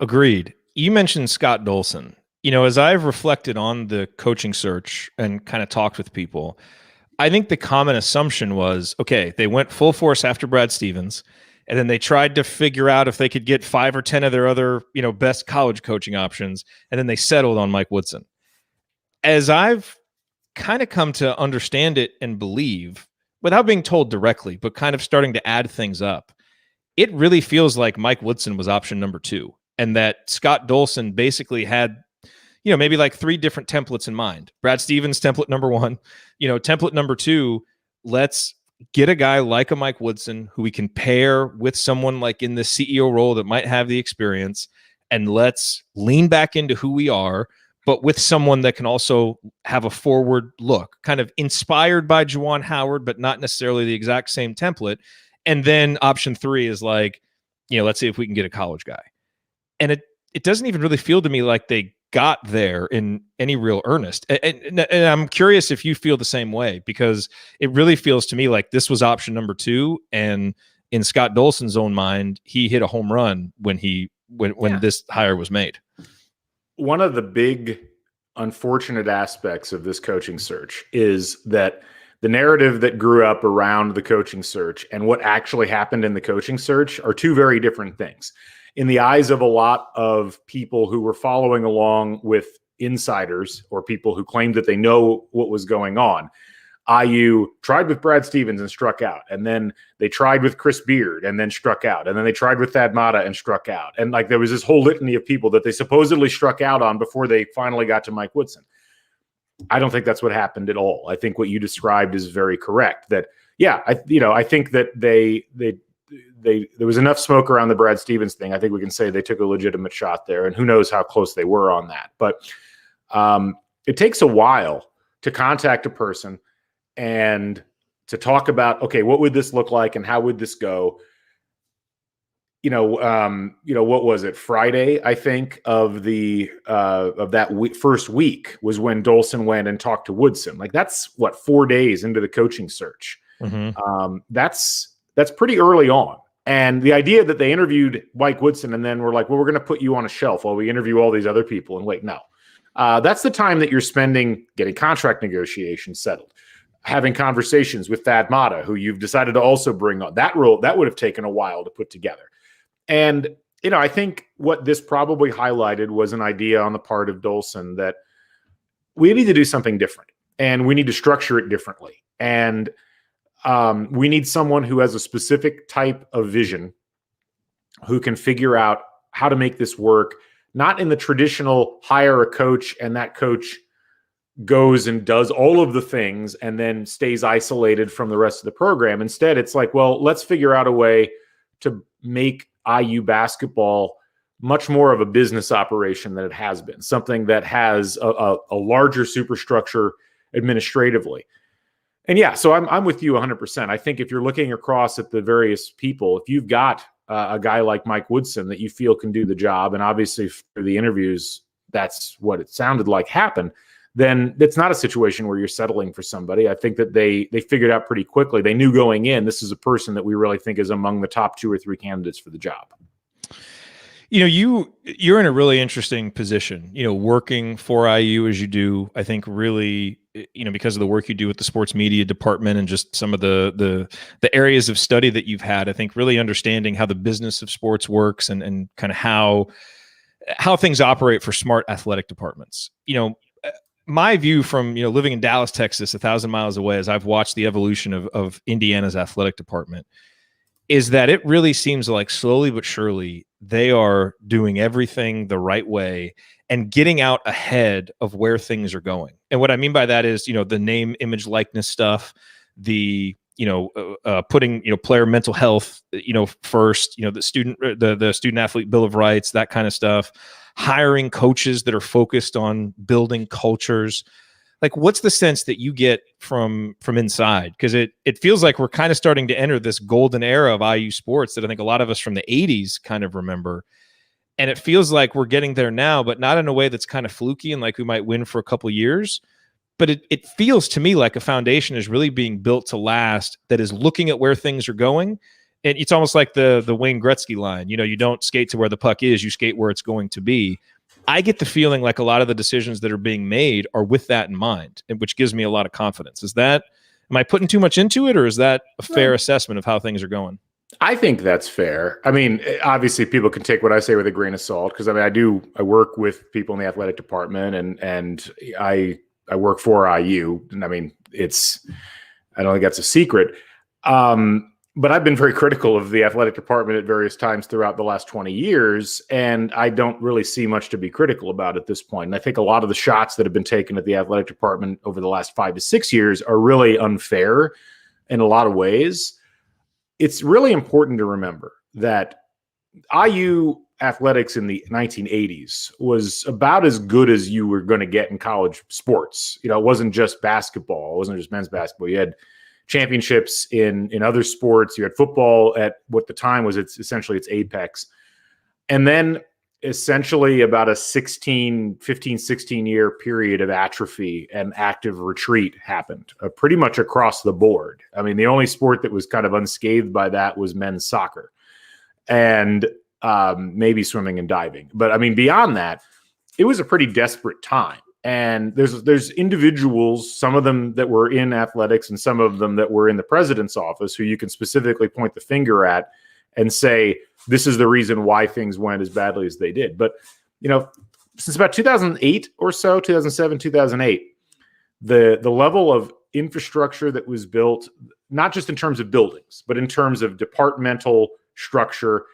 Agreed. You mentioned Scott Dolson. As I've reflected on the coaching search and kind of talked with people, I think the common assumption was, okay, they went full force after Brad Stevens, and then they tried to figure out if they could get 5 or 10 of their other, best college coaching options, and then they settled on Mike Woodson. As I've kind of come to understand it and believe, without being told directly, but kind of starting to add things up, it really feels like Mike Woodson was option number 2, and that Scott Dolson basically had, maybe like 3 different templates in mind. Brad Stevens, template number 1, template number 2, let's get a guy like a Mike Woodson who we can pair with someone like in the CEO role that might have the experience, and let's lean back into who we are, but with someone that can also have a forward look, kind of inspired by Juwan Howard, but not necessarily the exact same template. And then option 3 is like, let's see if we can get a college guy. And it doesn't even really feel to me like they got there in any real earnest. And I'm curious if you feel the same way, because it really feels to me like this was option number 2. And in Scott Dolson's own mind, he hit a home run when this hire was made. One of the big unfortunate aspects of this coaching search is that the narrative that grew up around the coaching search and what actually happened in the coaching search are 2 very different things. In the eyes of a lot of people who were following along with insiders or people who claimed that they know what was going on, IU tried with Brad Stevens and struck out. And then they tried with Chris Beard and then struck out. And then they tried with Thad Matta and struck out. And there was this whole litany of people that they supposedly struck out on before they finally got to Mike Woodson. I don't think that's what happened at all. I think what you described is very correct. That, I think that there was enough smoke around the Brad Stevens thing. I think we can say they took a legitimate shot there, and who knows how close they were on that. But it takes a while to contact a person and to talk about, okay, what would this look like and how would this go? What was it? Friday, I think, of that first week was when Dolson went and talked to Woodson. That's 4 days into the coaching search. Mm-hmm. That's pretty early on. And the idea that they interviewed Mike Woodson and then we're like, well, we're going to put you on a shelf while we interview all these other people. And wait, no. That's the time that you're spending getting contract negotiations settled, having conversations with Thad Matta, who you've decided to also bring on. That role, that would have taken a while to put together. And, I think what this probably highlighted was an idea on the part of Dolson that we need to do something different and we need to structure it differently. And we need someone who has a specific type of vision, who can figure out how to make this work, not in the traditional hire a coach and that coach goes and does all of the things and then stays isolated from the rest of the program. Instead, it's like, well, let's figure out a way to make IU basketball much more of a business operation than it has been, something that has a larger superstructure administratively. And so I'm with you 100%. I think if you're looking across at the various people, if you've got a guy like Mike Woodson that you feel can do the job, and obviously for the interviews, that's what it sounded like happened, then it's not a situation where you're settling for somebody. I think that they figured out pretty quickly. They knew going in, this is a person that we really think is among the top 2 or 3 candidates for the job. You're in a really interesting position, working for IU as you do. I think really, because of the work you do with the sports media department and just some of the areas of study that you've had, I think really understanding how the business of sports works and kind of how things operate for smart athletic departments. My view from, living in Dallas, Texas, 1,000 miles away, as I've watched the evolution of Indiana's athletic department, is that it really seems like slowly but surely they are doing everything the right way and getting out ahead of where things are going. And what I mean by that is, the name, image, likeness stuff, the, putting, player mental health, first, the student athlete bill of rights, that kind of stuff, hiring coaches that are focused on building cultures. Like, what's the sense that you get from inside? Because it feels like we're kind of starting to enter this golden era of IU sports that I think a lot of us from the 80s kind of remember. And it feels like we're getting there now, but not in a way that's kind of fluky and like we might win for a couple years. But it feels to me like a foundation is really being built to last, that is looking at where things are going. And it's almost like the Wayne Gretzky line, you don't skate to where the puck is, you skate where it's going to be. I get the feeling like a lot of the decisions that are being made are with that in mind, which gives me a lot of confidence. Am I putting too much into it, or is that a fair assessment of how things are going? I think that's fair. I mean, obviously people can take what I say with a grain of salt, because I work with people in the athletic department and I work for IU. And I mean, I don't think that's a secret. But I've been very critical of the athletic department at various times throughout the last 20 years, and I don't really see much to be critical about at this point. And I think a lot of the shots that have been taken at the athletic department over the last 5 to 6 years are really unfair in a lot of ways. It's really important to remember that IU athletics in the 1980s was about as good as you were going to get in college sports. It wasn't just basketball. It wasn't just men's basketball. You had championships in other sports. You had football at what the time was essentially its apex. And then essentially about a 16 year period of atrophy and active retreat happened pretty much across the board. I mean, the only sport that was kind of unscathed by that was men's soccer and maybe swimming and diving. But I mean, beyond that, it was a pretty desperate time. And there's individuals, some of them that were in athletics and some of them that were in the president's office, who you can specifically point the finger at and say, this is the reason why things went as badly as they did. But, since about 2008 or so, 2007, 2008, the level of infrastructure that was built, not just in terms of buildings, but in terms of departmental structure,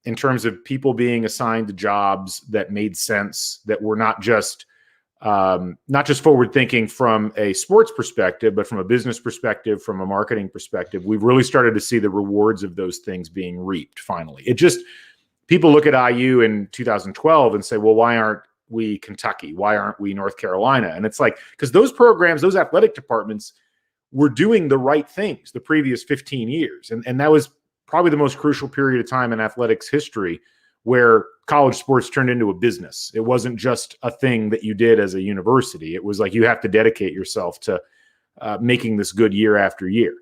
in terms of people being assigned to jobs that made sense, that were not just forward thinking from a sports perspective, but from a business perspective, from a marketing perspective, we've really started to see the rewards of those things being reaped finally. People look at IU in 2012 and say, well, why aren't we Kentucky? Why aren't we North Carolina? And it's like, because those programs, those athletic departments were doing the right things the previous 15 years. And that was probably the most crucial period of time in athletics history, where college sports turned into a business. It wasn't just a thing that you did as a university. It was like, you have to dedicate yourself to making this good year after year.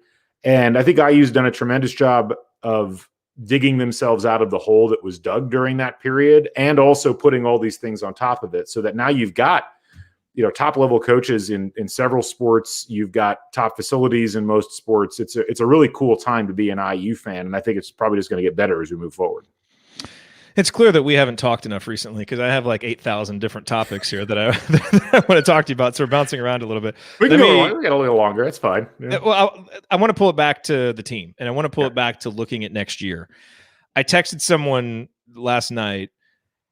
And I think IU's done a tremendous job of digging themselves out of the hole that was dug during that period, and also putting all these things on top of it, so that now you've got, top level coaches in several sports. You've got top facilities in most sports. It's a really cool time to be an IU fan. And I think it's probably just going to get better as we move forward. It's clear that we haven't talked enough recently, because I have like 8,000 different topics here that I want to talk to you about. So we're bouncing around a little bit. We can get a little longer. That's fine. Yeah. Well, I want to pull it back to the team, and I want to pull it back to looking at next year. I texted someone last night,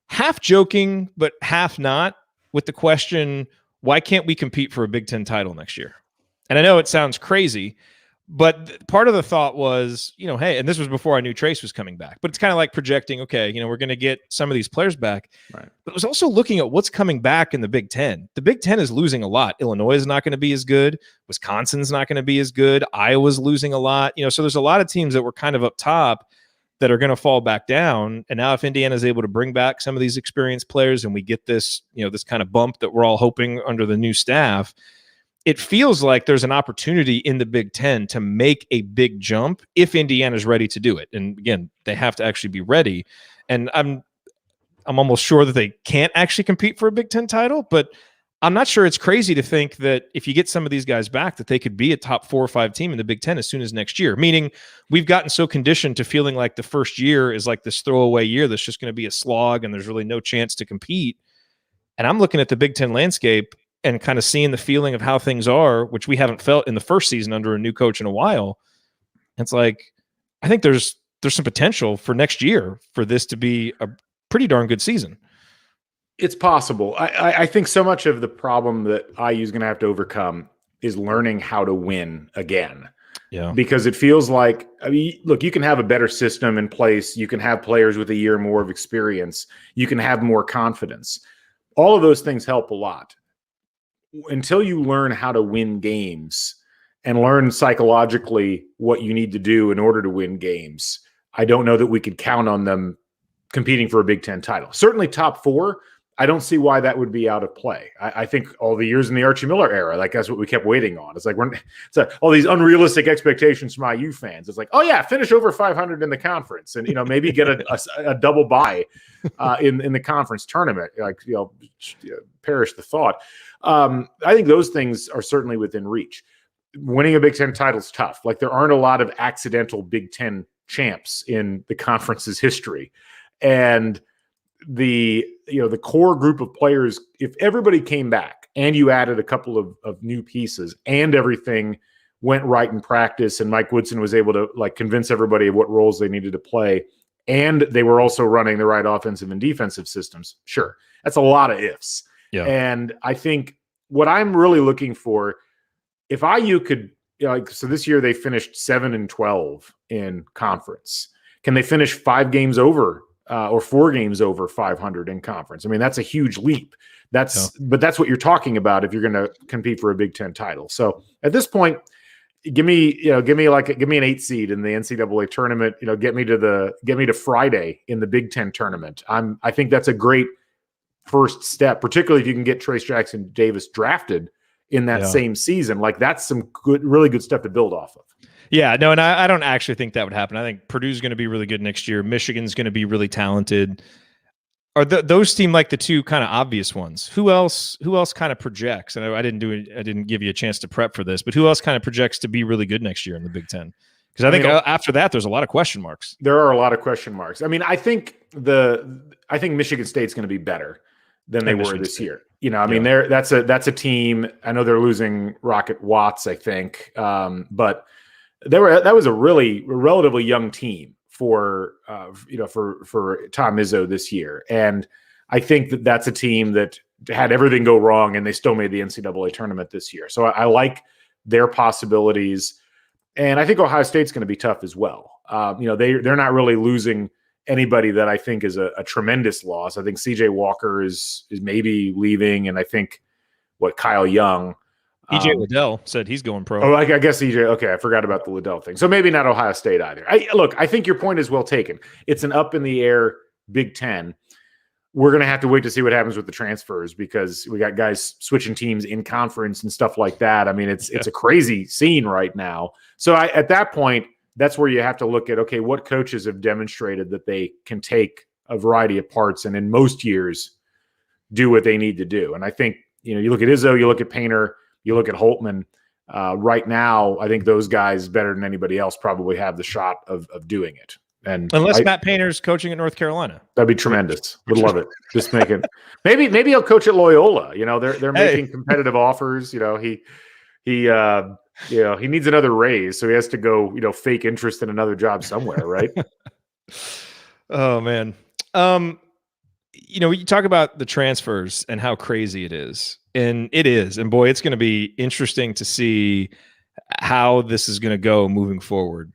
half joking, but half not, with the question, why can't we compete for a Big Ten title next year? And I know it sounds crazy, but part of the thought was, hey, and this was before I knew Trayce was coming back, but it's kind of like projecting, okay, we're going to get some of these players back. Right. But it was also looking at what's coming back in the Big Ten. The Big Ten is losing a lot. Illinois is not going to be as good. Wisconsin's not going to be as good. Iowa's losing a lot. So there's a lot of teams that were kind of up top that are going to fall back down. And now if Indiana is able to bring back some of these experienced players and we get this, this kind of bump that we're all hoping under the new staff, it feels like there's an opportunity in the Big Ten to make a big jump if Indiana's ready to do it. And again, they have to actually be ready. And I'm almost sure that they can't actually compete for a Big Ten title, but I'm not sure it's crazy to think that if you get some of these guys back, that they could be a top 4 or 5 team in the Big Ten as soon as next year. Meaning we've gotten so conditioned to feeling like the first year is like this throwaway year that's just going to be a slog and there's really no chance to compete. And I'm looking at the Big Ten landscape and kind of seeing the feeling of how things are, which we haven't felt in the first season under a new coach in a while. It's like, I think there's some potential for next year for this to be a pretty darn good season. It's possible. I think so much of the problem that IU is going to have to overcome is learning how to win again. Yeah. Because it feels like, I mean, look, you can have a better system in place. You can have players with a year more of experience. You can have more confidence. All of those things help a lot. Until you learn how to win games and learn psychologically what you need to do in order to win games, I don't know that we could count on them competing for a Big Ten title. Certainly top 4. I don't see why that would be out of play. I think all the years in the Archie Miller era, like that's what we kept waiting on. It's like all these unrealistic expectations from IU fans. It's like, oh yeah, finish over 500 in the conference, and maybe get a double bye in the conference tournament. Like perish the thought. I think those things are certainly within reach. Winning a Big Ten title is tough. Like there aren't a lot of accidental Big Ten champs in the conference's history, and the core group of players, if everybody came back and you added a couple of new pieces and everything went right in practice and Mike Woodson was able to like convince everybody of what roles they needed to play and they were also running the right offensive and defensive systems, sure, that's a lot of ifs. Yeah. And I think what I'm really looking for, if IU could, so this year they finished 7-12 in conference. Can they finish 5 games over or 4 games over 500 in conference? I mean, that's a huge leap. But that's what you're talking about if you're going to compete for a Big Ten title. So at this point, give me an 8 seed in the NCAA tournament. Get me to Friday in the Big Ten tournament. I think that's a great first step, particularly if you can get Trayce Jackson-Davis drafted in that same season. Like that's some really good stuff to build off of. Yeah, no, and I don't actually think that would happen. I think Purdue's going to be really good next year. Michigan's going to be really talented. Are those seem like the two kind of obvious ones? Who else kind of projects? And I didn't give you a chance to prep for this, but who else kind of projects to be really good next year in the Big Ten? Because I think after that, there's a lot of question marks. There are a lot of question marks. I mean, I think Michigan State's going to be better than they were this year. That's a team. I know they're losing Rocket Watts, I think, but that was a relatively young team for Tom Izzo this year, and I think that's a team that had everything go wrong, and they still made the NCAA tournament this year. So I like their possibilities, and I think Ohio State's going to be tough as well. They're not really losing anybody that I think is a tremendous loss. I think CJ Walker is maybe leaving, and I think Kyle Young. EJ Liddell said he's going pro. Oh, I guess EJ. Okay, I forgot about the Liddell thing. So maybe not Ohio State either. I think your point is well taken. It's an up in the air Big Ten. We're going to have to wait to see what happens with the transfers because we got guys switching teams in conference and stuff like that. I mean, it's a crazy scene right now. So at that point, that's where you have to look at, okay, what coaches have demonstrated that they can take a variety of parts and in most years do what they need to do. And I think, you look at Izzo, you look at Painter, you look at Holtman. Right now, I think those guys, better than anybody else, probably have the shot of doing it. And unless Matt Painter's coaching at North Carolina, that'd be tremendous. Would love it. Just make it. Maybe he'll coach at Loyola. They're making competitive offers. He needs another raise, so he has to go. Fake interest in another job somewhere, right? Oh man. You talk about the transfers and how crazy it is. And it is. And boy, it's going to be interesting to see how this is going to go moving forward.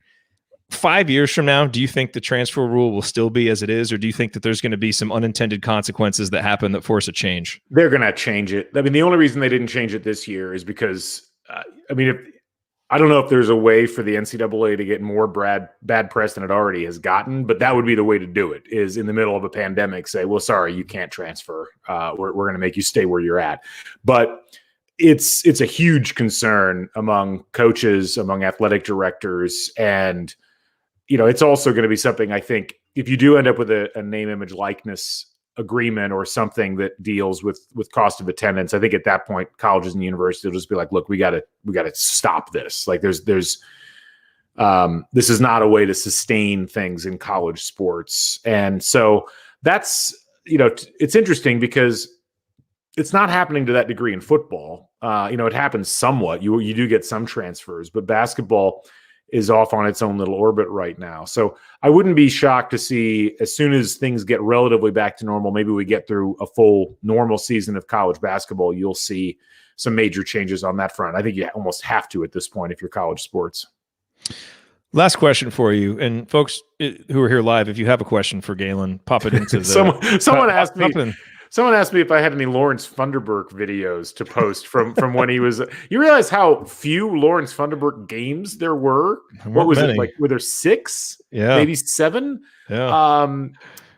5 years from now, do you think the transfer rule will still be as it is? Or do you think that there's going to be some unintended consequences that happen that force a change? They're going to change it. I mean, the only reason they didn't change it this year is because, I don't know if there's a way for the NCAA to get more bad press than it already has gotten, but that would be the way to do it, is in the middle of a pandemic, say, well, sorry, you can't transfer. We're going to make you stay where you're at. But it's a huge concern among coaches, among athletic directors. And, it's also going to be something, I think, if you do end up with a name, image, likeness agreement or something that deals with cost of attendance, I think at that point, colleges and universities will just be like, look, we got to stop this. Like there's this is not a way to sustain things in college sports. And so that's, it's interesting because it's not happening to that degree in football. It happens somewhat. You do get some transfers, but basketball is off on its own little orbit right now. So I wouldn't be shocked to see, as soon as things get relatively back to normal, maybe we get through a full normal season of college basketball, you'll see some major changes on that front. I think you almost have to at this point if you're college sports. Last question for you, and folks who are here live, if you have a question for Galen, pop it into the. Someone asked me. Someone asked me if I had any Lawrence Funderburk videos to post from when he was. You realize how few Lawrence Funderburk games there were? What was it like? Were there 6? Yeah, maybe 7. Yeah.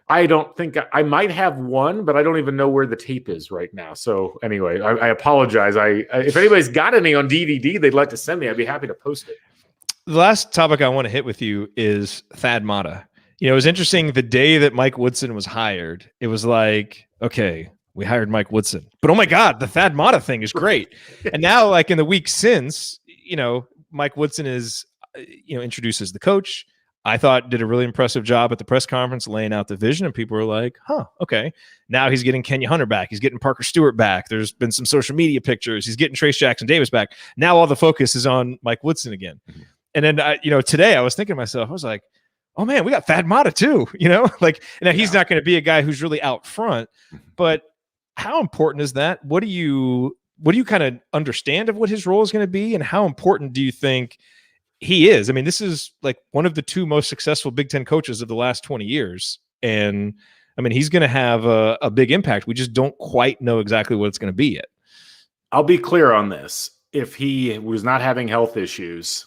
I don't think I might have one, but I don't even know where the tape is right now. So anyway, I apologize. If anybody's got any on DVD they'd like to send me, I'd be happy to post it. The last topic I want to hit with you is Thad Matta. It was interesting the day that Mike Woodson was hired. It was like, okay, we hired Mike Woodson, but oh my God, the Thad Matta thing is great. And now, like in the week since, Mike Woodson is, introduces the coach. I thought did a really impressive job at the press conference laying out the vision, and people were like, huh, okay. Now he's getting Kenya Hunter back. He's getting Parker Stewart back. There's been some social media pictures. He's getting Trayce Jackson-Davis back. Now all the focus is on Mike Woodson again. Mm-hmm. And then, today I was thinking to myself, I was like, oh man, we got Thad Matta too, like now he's not going to be a guy who's really out front, but how important is that? What do you kind of understand of what his role is going to be, and how important do you think he is? I mean, this is like one of the 2 most successful Big Ten coaches of the last 20 years. And I mean, he's going to have a big impact. We just don't quite know exactly what it's going to be yet. I'll be clear on this. If he was not having health issues,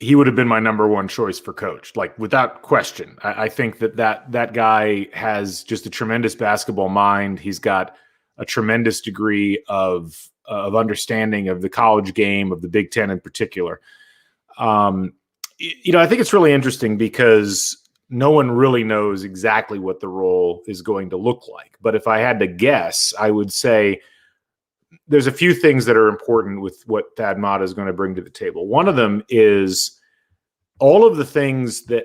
he would have been my number 1 choice for coach, like without question. I think that guy has just a tremendous basketball mind. He's got a tremendous degree of understanding of the college game, of the Big Ten in particular. I think it's really interesting because no one really knows exactly what the role is going to look like. But if I had to guess, I would say there's a few things that are important with what Thad Matta is going to bring to the table. One of them is all of the things that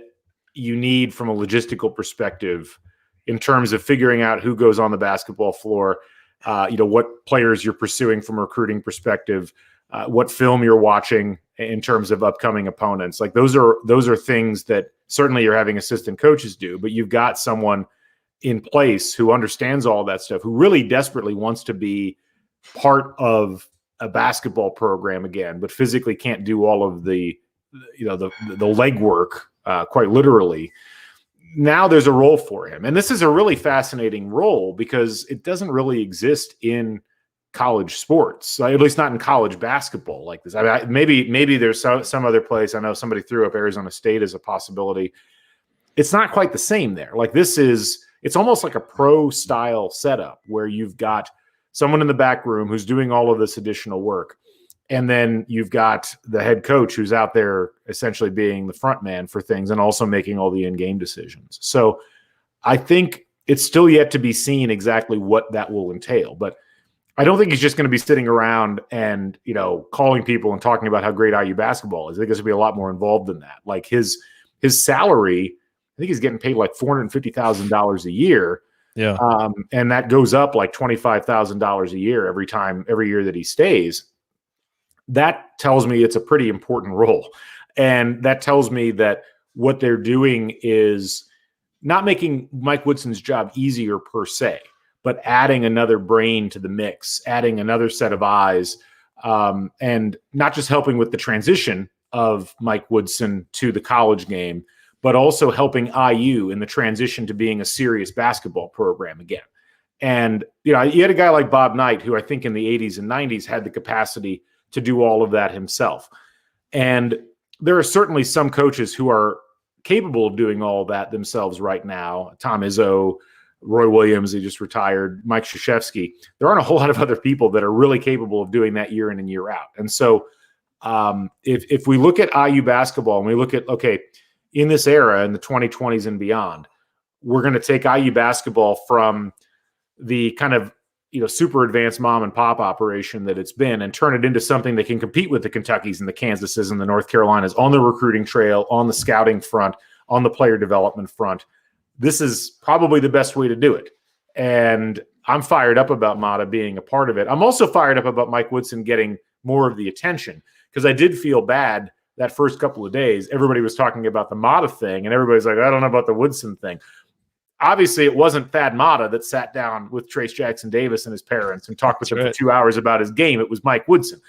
you need from a logistical perspective in terms of figuring out who goes on the basketball floor, what players you're pursuing from a recruiting perspective, what film you're watching in terms of upcoming opponents. Like those are things that certainly you're having assistant coaches do, but you've got someone in place who understands all that stuff, who really desperately wants to be part of a basketball program again, but physically can't do all of the legwork, quite literally. Now there's a role for him. And this is a really fascinating role because it doesn't really exist in college sports, at least not in college basketball like this. I mean, maybe there's some other place. I know somebody threw up Arizona State as a possibility. It's not quite the same there. Like it's almost like a pro style setup where you've got someone in the back room who's doing all of this additional work. And then you've got the head coach who's out there essentially being the front man for things and also making all the in-game decisions. So I think it's still yet to be seen exactly what that will entail. But I don't think he's just going to be sitting around and, calling people and talking about how great IU basketball is. I think there's going to be a lot more involved than that. Like his salary, I think he's getting paid like $450,000 a year. Yeah. And that goes up like $25,000 a year every year that he stays. That tells me it's a pretty important role. And that tells me that what they're doing is not making Mike Woodson's job easier per se, but adding another brain to the mix, adding another set of eyes, and not just helping with the transition of Mike Woodson to the college game, but also helping IU in the transition to being a serious basketball program again. And, you had a guy like Bob Knight, who I think in the 80s and 90s had the capacity to do all of that himself. And there are certainly some coaches who are capable of doing all of that themselves right now. Tom Izzo, Roy Williams, he just retired, Mike Krzyzewski. There aren't a whole lot of other people that are really capable of doing that year in and year out. And so if we look at IU basketball and we look at, okay, in this era, in the 2020s and beyond, we're going to take IU basketball from the kind of, super advanced mom and pop operation that it's been and turn it into something that can compete with the Kentuckys and the Kansases and the North Carolinas on the recruiting trail, on the scouting front, on the player development front. This is probably the best way to do it. And I'm fired up about Matta being a part of it. I'm also fired up about Mike Woodson getting more of the attention, because I did feel bad that first couple of days. Everybody was talking about the Matta thing, and everybody's like, I don't know about the Woodson thing. Obviously, it wasn't Thad Matta that sat down with Trayce Jackson-Davis and his parents and talked with them for 2 hours about his game. It was Mike Woodson.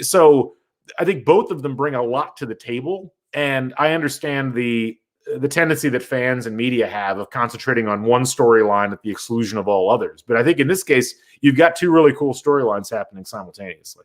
So I think both of them bring a lot to the table, and I understand the tendency that fans and media have of concentrating on one storyline at the exclusion of all others. But I think in this case, you've got two really cool storylines happening simultaneously.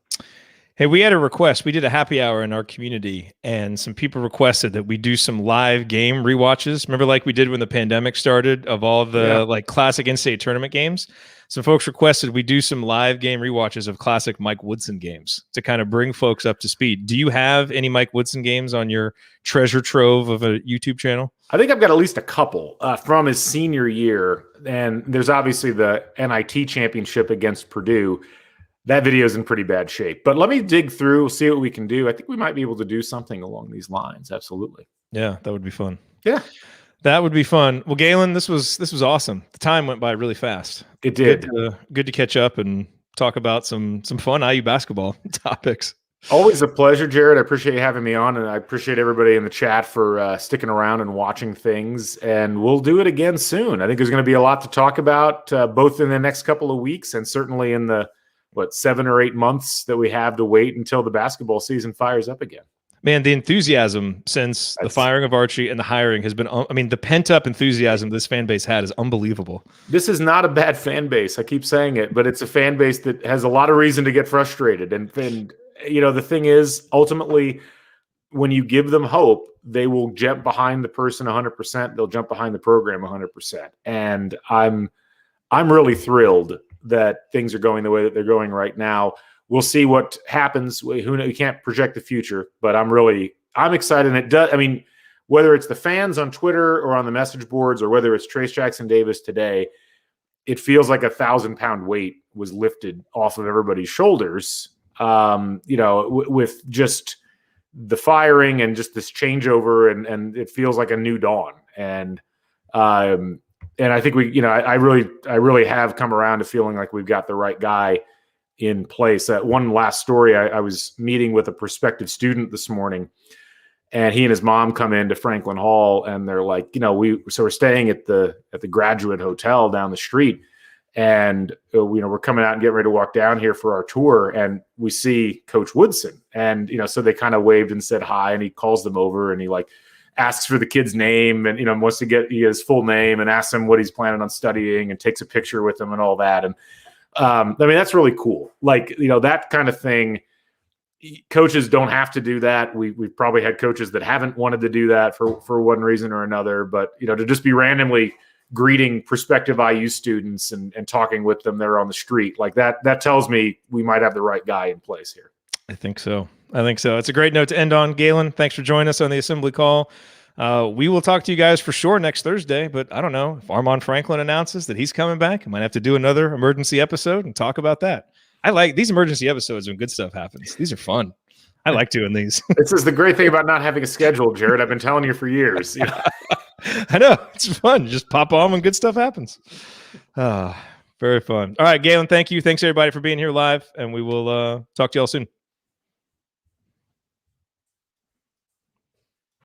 Hey, we had a request. We did a happy hour in our community, and some people requested that we do some live game rewatches. Remember, like we did when the pandemic started, of all the like classic in-state tournament games. Some folks requested we do some live game rewatches of classic Mike Woodson games to kind of bring folks up to speed. Do you have any Mike Woodson games on your treasure trove of a YouTube channel? I think I've got at least a couple from his senior year, and there's obviously the NIT championship against Purdue. That video is in pretty bad shape, but let me dig through, see what we can do. I think we might be able to do something along these lines. Absolutely. Yeah, that would be fun. Yeah, that would be fun. Well, Galen, this was awesome. The time went by really fast. It did. Good to catch up and talk about some fun IU basketball topics. Always a pleasure, Jared. I appreciate you having me on, and I appreciate everybody in the chat for sticking around and watching things. And we'll do it again soon. I think there's going to be a lot to talk about, both in the next couple of weeks and certainly in the 7 or 8 months that we have to wait until the basketball season fires up again. Man, the enthusiasm since the firing of Archie and the hiring has been, the pent-up enthusiasm this fan base had is unbelievable. This is not a bad fan base. I keep saying it, but it's a fan base that has a lot of reason to get frustrated. And the thing is, ultimately, when you give them hope, they will jump behind the person 100%. They'll jump behind the program 100%. And I'm really thrilled that things are going the way that they're going right now. We'll see what happens. Who knows? We can't project the future, but I'm excited. And it does. I mean, whether it's the fans on Twitter or on the message boards, or whether it's Trayce Jackson-Davis today, it feels like a 1,000-pound weight was lifted off of everybody's shoulders. With just the firing and just this changeover, and it feels like a new dawn. And I think I really have come around to feeling like we've got the right guy in place. One last story, I was meeting with a prospective student this morning, and he and his mom come into Franklin Hall, and they're like, we're staying at the Graduate Hotel down the street, and we're coming out and getting ready to walk down here for our tour, and we see Coach Woodson, and so they kind of waved and said hi, and he calls them over, and he asks for the kid's name, and wants to get his full name, and asks him what he's planning on studying, and takes a picture with him and all that. And that's really cool. That kind of thing. Coaches don't have to do that. We've probably had coaches that haven't wanted to do that for one reason or another. But to just be randomly greeting prospective IU students and talking with them there on the street, like that tells me we might have the right guy in place here. I think so. It's a great note to end on. Galen, thanks for joining us on the assembly call. We will talk to you guys for sure next Thursday, but I don't know if Armand Franklin announces that he's coming back. I might have to do another emergency episode and talk about that. I like these emergency episodes when good stuff happens. These are fun. I like doing these. This is the great thing about not having a schedule, Jared. I've been telling you for years. I know. It's fun. Just pop on when good stuff happens. Very fun. All right, Galen, thank you. Thanks, everybody, for being here live, and we will talk to y'all soon.